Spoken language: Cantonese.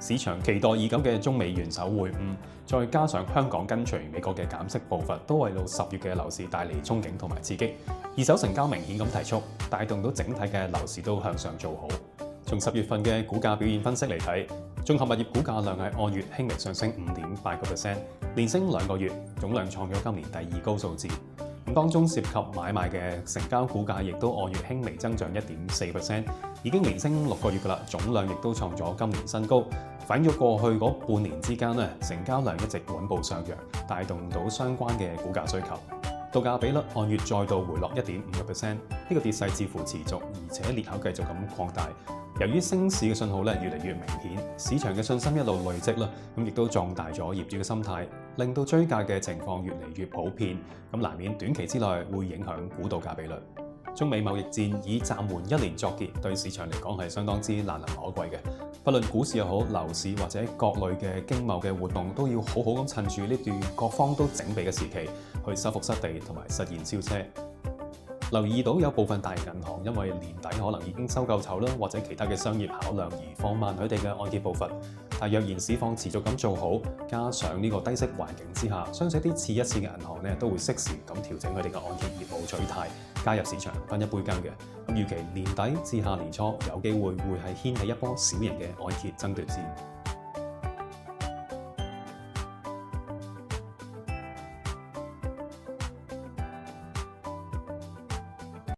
市場期待已久嘅中美元首會晤，再加上香港跟隨美國嘅減息步伐，都為到10月嘅樓市帶嚟憧憬同埋刺激。二手成交明顯咁提速，帶動到整體嘅樓市都向上做好。從10月份嘅股價表現分析嚟睇，綜合物業股價量係按月輕微上升5.8%，連升2個月，總量創咗今年第2高數字。當中涉及買賣嘅成交股價亦都按月輕微增長1.4%，已經連升6個月㗎啦，總量亦都創咗今年新高，反映咗過去嗰半年之間成交量一直穩步上揚，帶動到相關嘅股價需求。到價比率按月再度回落1.5%，呢個跌勢似乎持續，而且裂口繼續咁擴大。由於升市嘅信號越嚟越明顯，市場嘅信心一路累積啦，咁亦都壯大咗業主嘅心態，令到追價嘅情況越嚟越普遍，咁難免短期之內會影響估到價比率。中美貿易戰以暫緩1年作結，對市場嚟講係相當之難能可貴嘅。不論股市又好，樓市或者各類嘅經貿嘅活動，都要好好咁趁住呢段各方都整備嘅時期，去收復失地同埋實現超車。留意到有部分大型銀行因為年底可能已經收夠籌啦，或者其他嘅商業考量而放慢佢哋嘅按揭步伐。但若然市況持續咁做好，加上呢個低息環境之下，相信啲次一線嘅銀行都會適時咁調整佢哋嘅按揭業務取態，加入市場分一杯羹嘅。預期年底至下年初有機會係掀起一波小型嘅按揭爭奪戰。